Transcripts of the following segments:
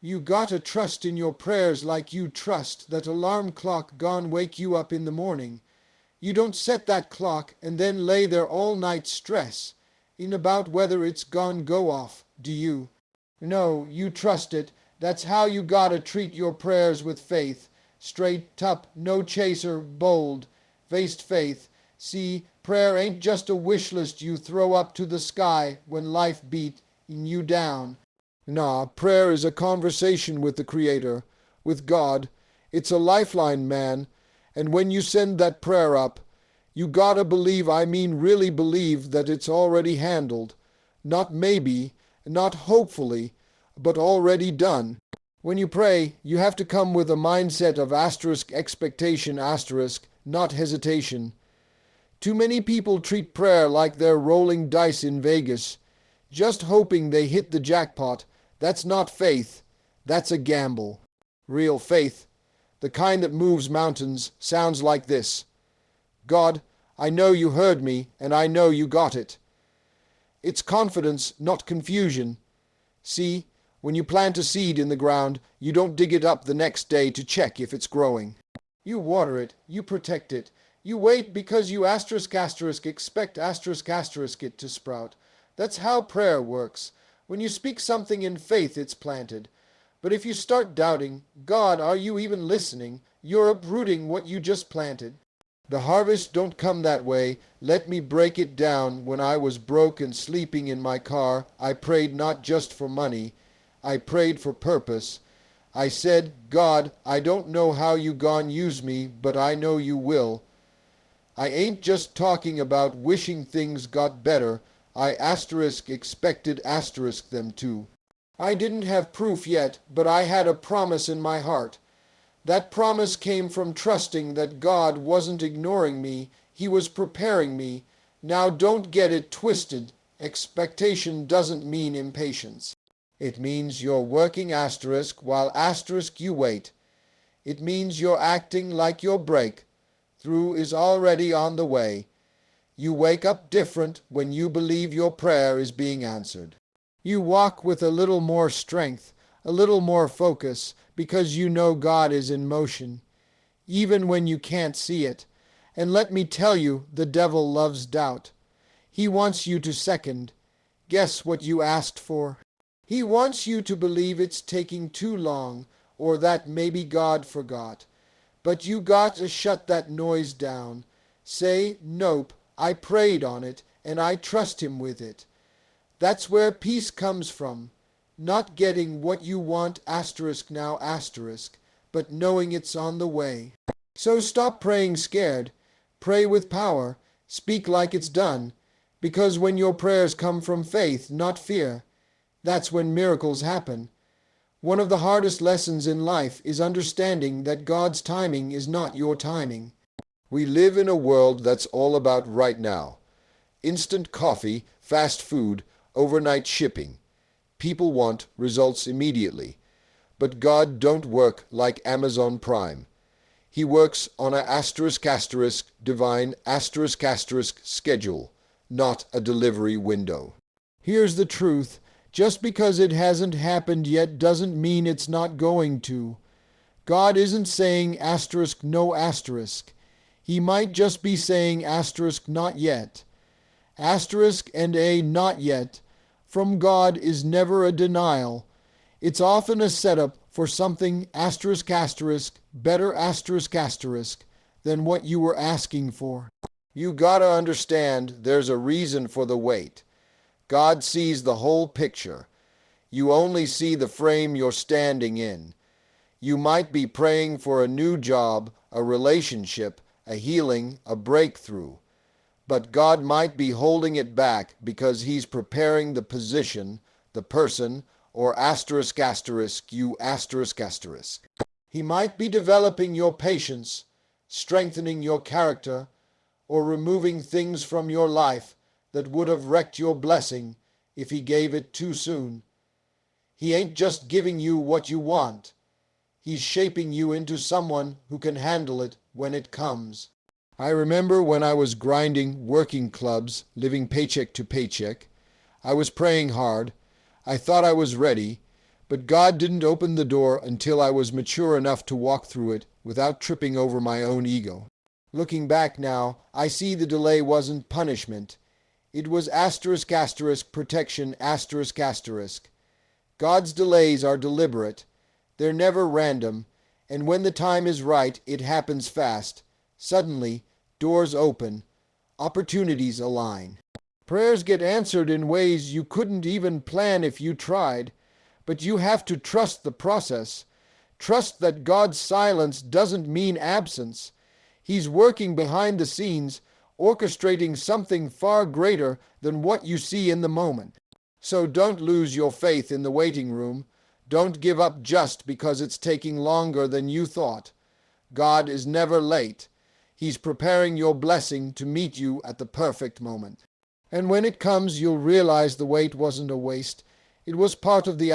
You gotta trust in your prayers like you trust that alarm clock gon' wake you up in the morning. You don't set that clock and then lay there all night stress in about whether it's gon' go off, do you? No, you trust it. That's how you gotta treat your prayers with faith. Straight up, no chaser, bold, faced faith. See, prayer ain't just a wish list you throw up to the sky when life beat you down. Nah, prayer is a conversation with the Creator, with God. It's a lifeline, man. And when you send that prayer up, you gotta believe, I mean really believe, that it's already handled. Not maybe, not hopefully, but already done. When you pray, you have to come with a mindset of expectation, not hesitation. Too many people treat prayer like they're rolling dice in Vegas, just hoping they hit the jackpot. That's not faith. That's a gamble. Real faith, the kind that moves mountains, sounds like this. God, I know you heard me, and I know you got it. It's confidence, not confusion. See, when you plant a seed in the ground, you don't dig it up the next day to check if it's growing. You water it, you protect it. You wait because you expect it to sprout. That's how prayer works. When you speak something in faith, it's planted. But if you start doubting, God, are you even listening? You're uprooting what you just planted. The harvest don't come that way. Let me break it down. When I was broke and sleeping in my car, I prayed not just for money. I prayed for purpose. I said, God, I don't know how you gon' use me, but I know you will. I ain't just talking about wishing things got better. I expected them to. I didn't have proof yet, but I had a promise in my heart. That promise came from trusting that God wasn't ignoring me, He was preparing me. Now don't get it twisted. Expectation doesn't mean impatience. It means you're working while you wait. It means you're acting like your breakthrough is already on the way. You wake up different when you believe your prayer is being answered. You walk with a little more strength, a little more focus, because you know God is in motion, even when you can't see it. And let me tell you, the devil loves doubt. He wants you to second. Guess what you asked for? He wants you to believe it's taking too long, or that maybe God forgot. But you got to shut that noise down. Say, nope, I prayed on it, and I trust Him with it. That's where peace comes from. Not getting what you want but knowing it's on the way. So stop praying scared. Pray with power. Speak like it's done. Because when your prayers come from faith, not fear, that's when miracles happen. One of the hardest lessons in life is understanding that God's timing is not your timing. We live in a world that's all about right now. Instant coffee, fast food, overnight shipping. People want results immediately. But God don't work like Amazon Prime. He works on a divine schedule, not a delivery window. Here's the truth. Just because it hasn't happened yet doesn't mean it's not going to. God isn't saying no asterisk. He might just be saying not yet. And a not yet from God is never a denial. It's often a setup for something better than what you were asking for. You gotta understand there's a reason for the wait. God sees the whole picture. You only see the frame you're standing in. You might be praying for a new job, a relationship, a healing, a breakthrough. But God might be holding it back because He's preparing the position, the person, or you. He might be developing your patience, strengthening your character, or removing things from your life that would have wrecked your blessing if He gave it too soon. He ain't just giving you what you want. He's shaping you into someone who can handle it when it comes. I remember when I was grinding working clubs, living paycheck to paycheck. I was praying hard. I thought I was ready, But God didn't open the door until I was mature enough to walk through it without tripping over my own ego. Looking back now, I see the delay wasn't punishment. It was protection **. God's delays are deliberate. They're never random, and when the time is right, it happens fast. Suddenly, doors open, opportunities align. Prayers get answered in ways you couldn't even plan if you tried, but you have to trust the process. Trust that God's silence doesn't mean absence. He's working behind the scenes, orchestrating something far greater than what you see in the moment. So don't lose your faith in the waiting room. Don't give up just because it's taking longer than you thought. God is never late. He's preparing your blessing to meet you at the perfect moment. And when it comes, you'll realize the wait wasn't a waste. It was part of the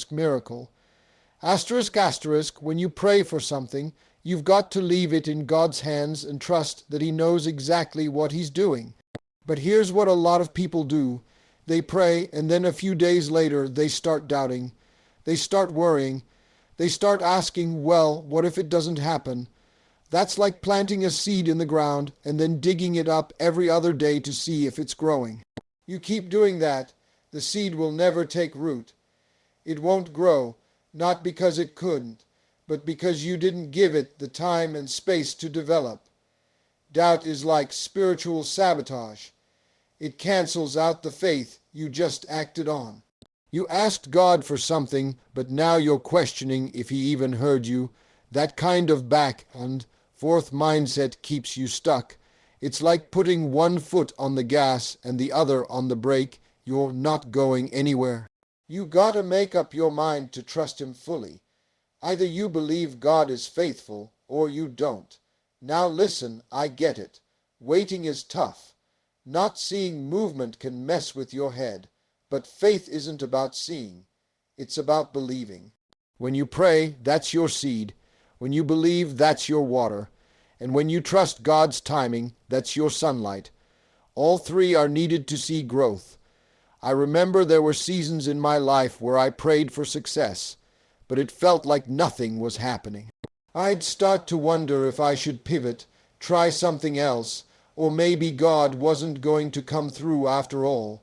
** miracle. **, when you pray for something, you've got to leave it in God's hands and trust that He knows exactly what He's doing. But here's what a lot of people do. They pray, and then a few days later, they start doubting. They start worrying. They start asking, well, what if it doesn't happen? That's like planting a seed in the ground and then digging it up every other day to see if it's growing. You keep doing that, the seed will never take root. It won't grow, not because it couldn't, but because you didn't give it the time and space to develop. Doubt is like spiritual sabotage. It cancels out the faith you just acted on. You asked God for something, but now you're questioning if He even heard you. That kind of back and forth mindset keeps you stuck. It's like putting one foot on the gas and the other on the brake. You're not going anywhere. You gotta make up your mind to trust Him fully. Either you believe God is faithful or you don't. Now listen, I get it. Waiting is tough. Not seeing movement can mess with your head. But faith isn't about seeing. It's about believing. When you pray, that's your seed. When you believe, that's your water. And when you trust God's timing, that's your sunlight. All three are needed to see growth. I remember there were seasons in my life where I prayed for success, but it felt like nothing was happening. I'd start to wonder if I should pivot, try something else, or maybe God wasn't going to come through after all.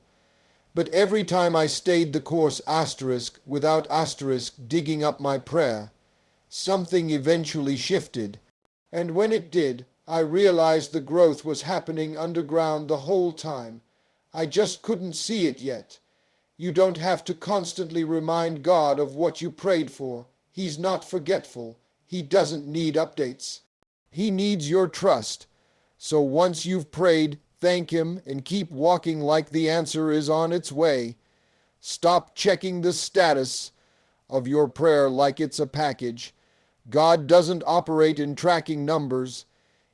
But every time I stayed the course without digging up my prayer, something eventually shifted. And when it did, I realized the growth was happening underground the whole time. I just couldn't see it yet. You don't have to constantly remind God of what you prayed for. He's not forgetful. He doesn't need updates. He needs your trust. So once you've prayed, thank Him and keep walking like the answer is on its way. Stop checking the status of your prayer like it's a package. God doesn't operate in tracking numbers.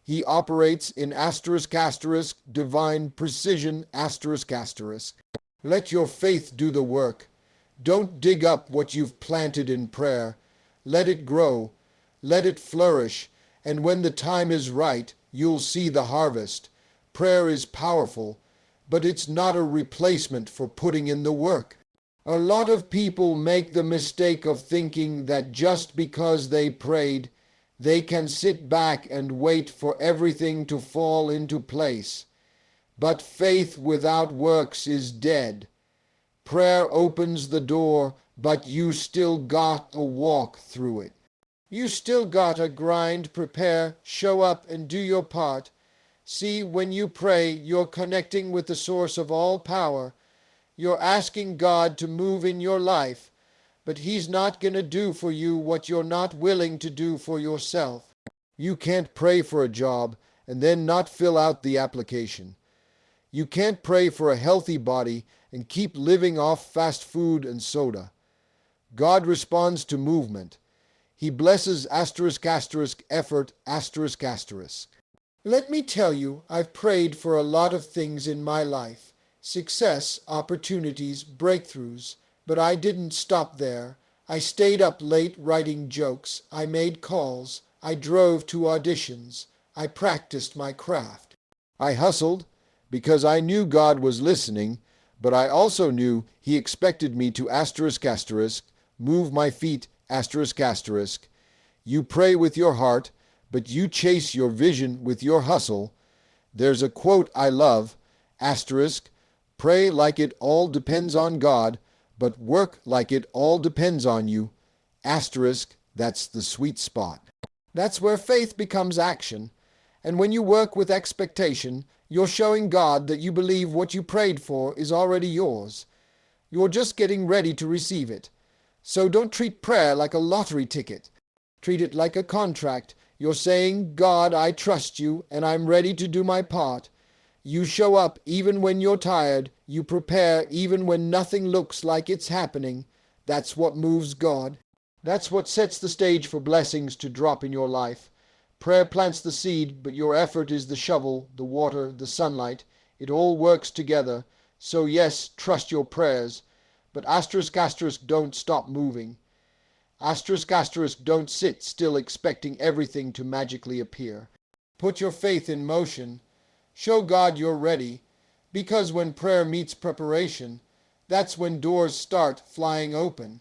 He operates in **, divine precision **. Let your faith do the work. Don't dig up what you've planted in prayer. Let it grow. Let it flourish. And when the time is right, you'll see the harvest. Prayer is powerful, but it's not a replacement for putting in the work. A lot of people make the mistake of thinking that just because they prayed, they can sit back and wait for everything to fall into place. But faith without works is dead. Prayer opens the door, but you still got to walk through it. You still gotta grind, prepare, show up, and do your part. See, when you pray, you're connecting with the source of all power. You're asking God to move in your life, but He's not going to do for you what you're not willing to do for yourself. You can't pray for a job and then not fill out the application. You can't pray for a healthy body and keep living off fast food and soda. God responds to movement. He blesses effort **. Let me tell you, I've prayed for a lot of things in my life. Success, opportunities, breakthroughs. But I didn't stop there. I stayed up late writing jokes. I made calls. I drove to auditions. I practiced my craft. I hustled because I knew God was listening, but I also knew He expected me to **, move my feet, asterisk asterisk. You pray with your heart, but you chase your vision with your hustle. There's a quote I love, asterisk, pray like it all depends on God, but work like it all depends on you, asterisk, that's the sweet spot. That's where faith becomes action. And when you work with expectation, you're showing God that you believe what you prayed for is already yours. You're just getting ready to receive it. So don't treat prayer like a lottery ticket. Treat it like a contract. You're saying, God, I trust you, and I'm ready to do my part. You show up even when you're tired. You prepare even when nothing looks like it's happening. That's what moves God. That's what sets the stage for blessings to drop in your life. Prayer plants the seed, but your effort is the shovel, the water, the sunlight. It all works together. So yes, trust your prayers. But asterisk asterisk, don't stop moving. Asterisk asterisk, don't sit still expecting everything to magically appear. Put your faith in motion. Show God you're ready. Because when prayer meets preparation, that's when doors start flying open.